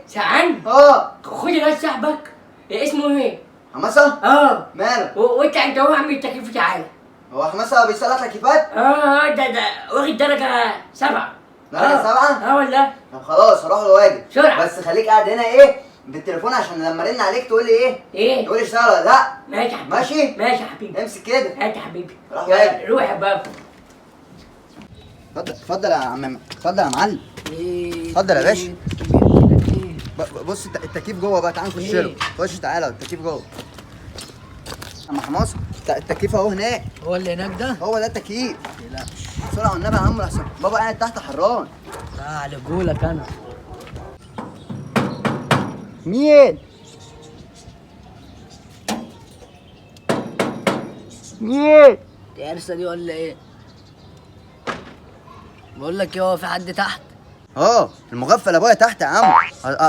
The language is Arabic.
سعان؟ خد الواد صاحبك اسمه ايه؟ حماسة؟ ماله؟ وانت هو عامل التكييف تعالى. هو حماسة بيصلح تكييفات؟ ده واخد درجة 7. درجة 7؟ والله. طب خلاص هروح له واجب. بسرعة. بس خليك قاعد هنا ايه؟ بالتليفون عشان لما ارن عليك تقول لي ايه؟ ايه؟ تقول لي اشتغل ولا لا؟ ماشي يا حبيبي. ماشي؟ ماشي يا حبيبي. امسك كده. هات يا حبيبي. روح واجب. روح يا بابا. اتفضل يا عم، اتفضل يا معلم. اتفضل يا باشا. بص التكييف جوه بقى، تعال نخش له. خش تعالى التكييف جوه. اما حماصه التكييف اهو هناك. هو اللي هناك ده؟ هو ده التكييف. لا بسرعه والنبي يا عم احسن بابا قاعد تحت حران. لا علقهولك انا. مين؟ مين؟ دي عرسه دي ولا ايه؟ بقول لك ايه، هو في حد تحت؟ المغفل ابويا تحت يا عم.